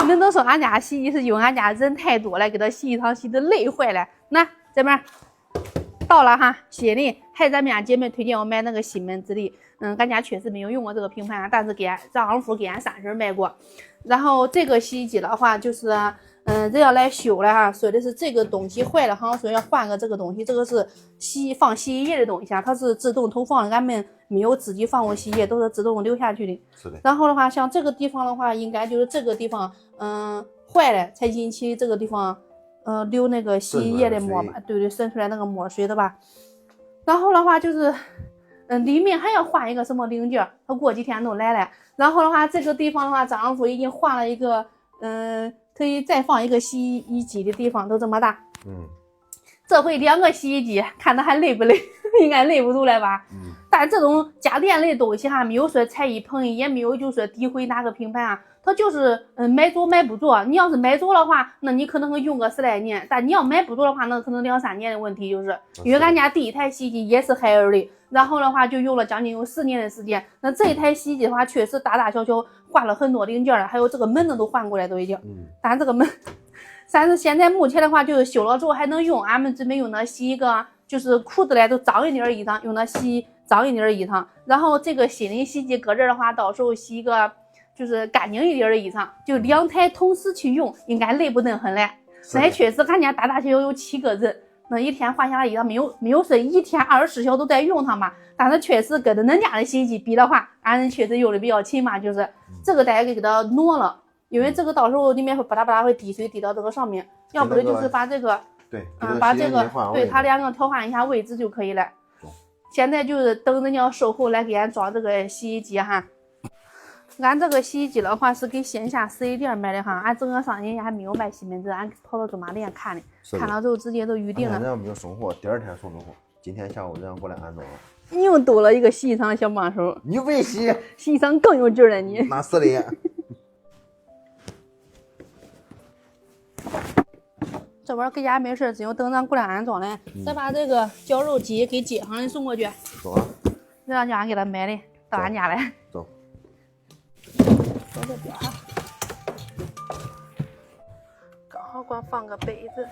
们都说俺家洗衣是因为俺家人太多了，给它洗衣裳洗的累坏了。那这边到了哈，谢丽还是咱们家姐妹推荐我买那个西门子的，俺家确实没有用过这个品牌，但是给俺丈夫给俺三婶买过。然后这个洗衣机的话，就是这要来修了哈，说的是这个东西坏了，好像说要换个这个东西，这个是放洗衣液的东西啊，它是自动投放的，俺们没有自己放过洗衣液，都是自动流下去的。是的。然后的话，像这个地方的话，应该就是这个地方坏了才引起这个地方流那个洗衣液的沫吧，对对，渗出来那个沫水的吧。然后的话就是里面还要换一个什么零件，他过几天都来了。然后的话，这个地方的话，丈夫已经换了一个可以再放一个洗衣机的地方，都这么大。这回2个洗衣机，看他还累不累？应该累不住了吧？但这种家电类东西哈，没有说才艺捧一，也没有就说诋毁哪个品牌啊，它就是买着买不着。你要是买着的话，那你可能会用个10来年，但你要买不着的话，那可能2、3年的问题。就是因为俺家第一台洗衣机也是海尔的，然后的话就用了将近有10年的时间。那这一台洗衣机的话，确实大大小小换了很多零件了，还有这个门子都换过来都已经。但这个门，但是现在目前的话，就是修了之后还能用。俺们准备用那洗一个，就是裤子嘞都脏一点衣裳，用那洗脏一点衣裳。然后这个新的洗衣机搁这儿的话，到时候洗一个就是干净一点的衣裳，就2台同时去用，应该累不得很嘞。那确实，俺家大大小小有7个人，那一天换下来衣裳没有说一天24小时都在用它嘛。但是确实跟着恁家的洗衣机比的话，俺人确实用的比较勤嘛，就是这个大家给它挪了。因为这个到时候里面会吧嗒吧嗒会滴水滴到这个上面，要不然就是把这个，把这个对它2个调换一下位置就可以了。现在就是等人家售后来给俺装这个洗衣机哈。俺这个洗衣机的话是给线下4S店买的哈，俺整个上人家还没有卖西门子，俺跑到驻马店看的，看了之后直接都预定了。人家没有送货，第2天送的货，今天下午人家过来安装了。你又多了一个洗衣裳的小帮手，你会洗，洗衣裳更有劲了你。那是的。这玩意儿搁家没事，只有等咱过来安装嘞。再把这个绞肉机给街上的送过去。走啊！让家给他买的，到俺家来。走。在这边啊，刚好给我放个杯子。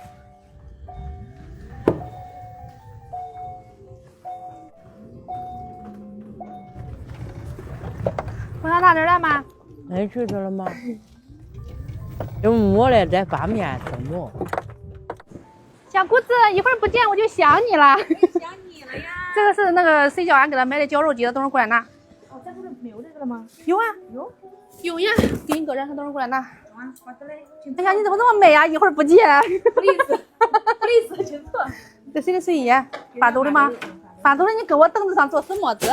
我上大点来吗？哎，去了吗？用馍嘞，在发面蒸馍。小姑子，一会儿不见我就想你了。想你了呀！这个是那个谁叫俺给他买的绞肉机的，等会儿过来拿。哦，咱不是没有这个了吗？有啊，有呀，给你搁这，他等会儿过来拿。好的嘞。哎呀，你怎么这么美啊？一会儿不见。不好意思，听错。这谁的睡衣？发抖的吗？发抖的，你搁我凳子上做什么子？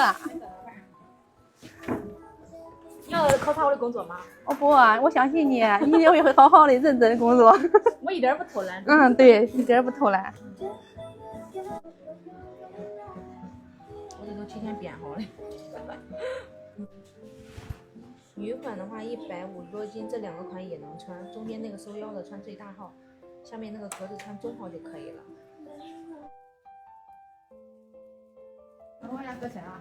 你要考察我的工作吗？哦不，我相信你，你也会好好的认真工作。我一点不偷懒。对，一点不偷懒。我这都提前编好了。女款的话150多斤，这2个款也能穿，中间那个收腰的穿最大号，下面那个格子穿中号就可以了。我俩搁谁啊？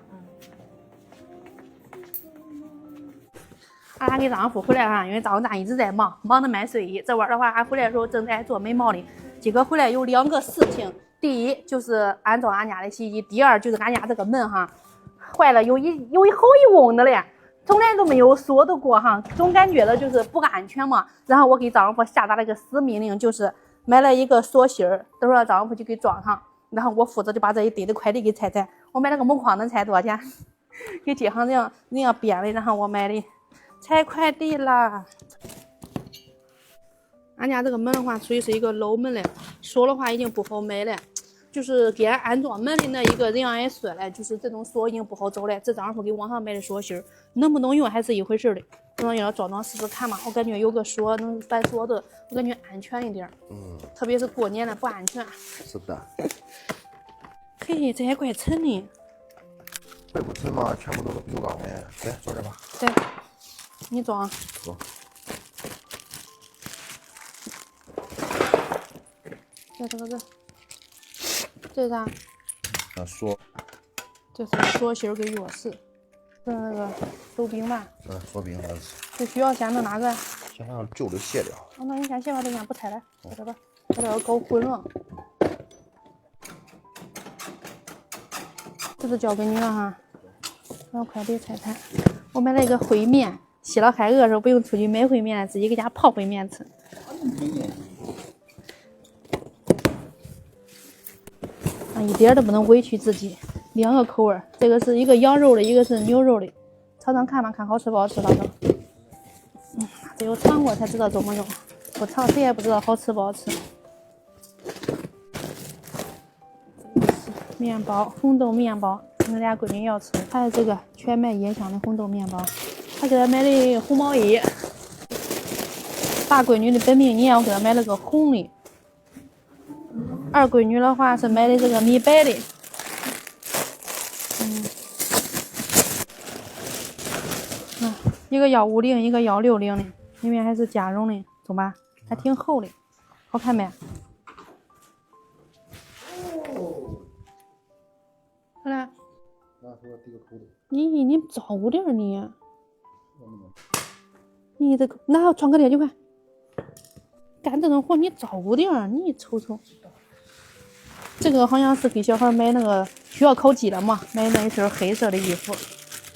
俺给丈夫回来哈，因为丈夫咱一直在忙着卖睡衣。这会儿的话，俺回来的时候正在做眉毛的。今个回来有2个事情，第一就是安装俺家的洗衣机，第二就是俺家这个门哈坏了，有好一瓮的嘞，从来都没有锁得过哈，总感觉的就是不安全嘛。然后我给丈夫下达了一个死命令，就是买了一个锁芯儿，等会儿丈夫就给装上，然后我负责就把这一堆的快递给拆。我买了个木框能拆多少钱？给街上人家编的，然后我买的。拆快递啦！俺家这个门的话，属于是一个老门嘞，锁的话已经不好买了。就是给俺安装门的那一个人也说了，就是这种锁已经不好找了。这丈夫给网上买的锁芯，能不能用还是一回事的。等要装试试看嘛。我感觉有个锁能反锁的，我感觉安全一点。特别是过年了不安全。是的。嘿，这还怪沉的。怪不沉吗？全部都是不锈钢的。来，坐这吧。对。你装。走。这个这啥？锁。这是锁芯跟钥匙。这是那个手柄吧？锁柄的。这需要先弄哪个？先让旧的卸掉。哦，那你先把这样不拆了，把这个要搞混了。这就交给你了哈，然后快点拆开。我买了一个烩面，洗了海饿的时候不用出去买烩面，自己给家泡烩面吃。啊，一点都不能委屈自己。2个口味，这个是一个羊肉的，一个是牛肉的。尝尝看吧，看好吃不好吃，到时候。只有尝过才知道怎么用，不尝谁也不知道好吃不好吃。面包，红豆面包，我俩闺女要吃。还有这个全麦椰香的红豆面包，她给她买的红毛衣。大闺女的本命年，我给她买了个红的。二闺女的话是买的这个米白的。一个150，一个160的，里面还是加绒的，懂吧？还挺厚的，好看没？好了，你早点你这个那穿个点就快，干这种活你早点，你瞅瞅。这个好像是给小孩买那个需要考级了嘛，买那一身黑色的衣服，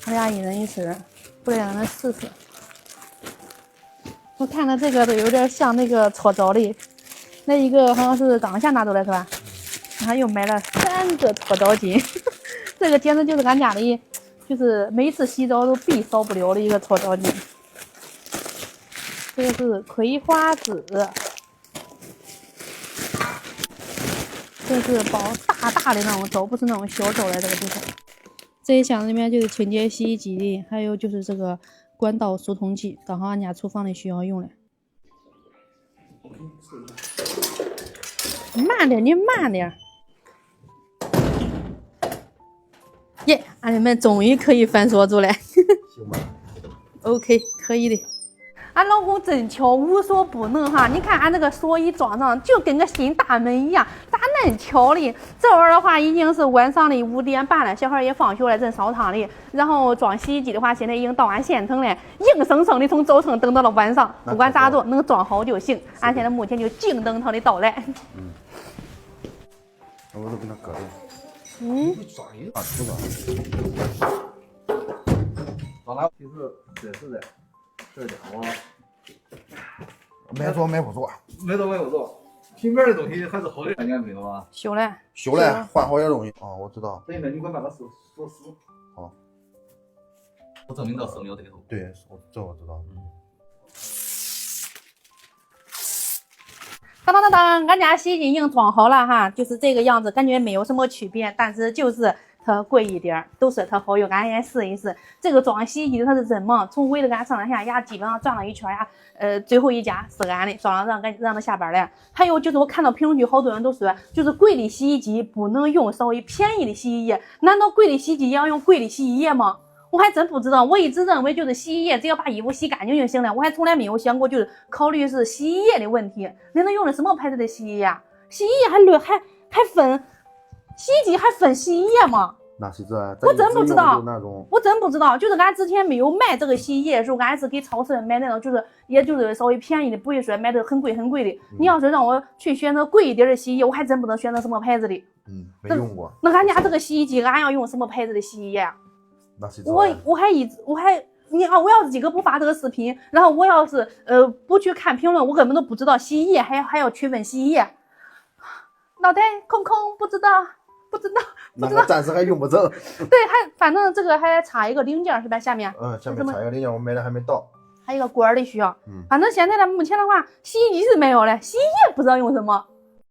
我俩一人一身。不然让他试试。我看到这个都有点像那个搓澡的，那一个好像是刚下拿走的是吧？然后又买了3个搓澡巾，这个简直就是俺家的，就是每次洗澡都必少不了的一个搓澡巾。这个是葵花籽，这是包大的那种粥，不是那种小粥的这个地方。这一箱子里面就是清洁洗衣机的，还有就是这个管道疏通器，刚好俺家厨房里需要用的。慢点，你慢点。耶，俺们终于可以翻锁住了。行吧。OK， 可以的。俺老公真巧，无所不能哈！你看俺那个锁一装上，就跟个新大门一样，咋恁巧哩？这会儿的话已经是晚上的5点半了，小孩也放学了，正烧汤哩。然后装洗衣机的话，现在已经到俺县城了，硬生生的从早晨等到了晚上，不管咋做，能装好就行。俺现在目前就静等他的到来。我都给他搁着。啊，是吧？当然，其实真是的，这家伙买做买不做，没做没有做，平面的东西还是好点，你知道吧？修了，修了，换好点东西。哦，我知道。等一下，你快把它锁死。好。我证明到生了这头。对，这我知道。当，俺家洗衣机已经装好了哈，就是这个样子，感觉没有什么区别，但是就是它贵一点，都是它好用，俺也试一试。这个装洗衣机它是真忙，从围着俺上下呀，基本上转了一圈呀。最后一家是俺的，装了让他下班了。还有就是我看到评论区好多人都说，就是贵的洗衣机不能用稍微便宜的洗衣液，难道贵的洗衣机也要用贵的洗衣液吗？我还真不知道，我一直认为就是洗衣液只要把衣服洗干净就行了，我还从来没有想过就是考虑是洗衣液的问题。人都用的什么牌子的洗衣液？洗衣液还分，洗衣机还分洗衣液吗？那是这，我真不知道，我真不知道，就是俺之前没有卖这个洗衣液的时候，俺是给超市买那种，就是也就是稍微便宜的，不会说买的很贵的。你要是让我去选择贵一点的洗衣液，我还真不能选择什么牌子的。没用过。那俺家这个洗衣机，俺要用什么牌子的洗衣液？那是我要是几个不发这个视频，然后我要是不去看评论，我根本都不知道洗衣液还要区分洗衣液。脑袋空空，不知道。那个暂时还用不着。对，反正这个还差一个零件是吧？下面下面差一个零件，我买的还没到。还有一个管的需要。反正现在的目前的话，洗衣机是没有了，洗衣液不知道用什么。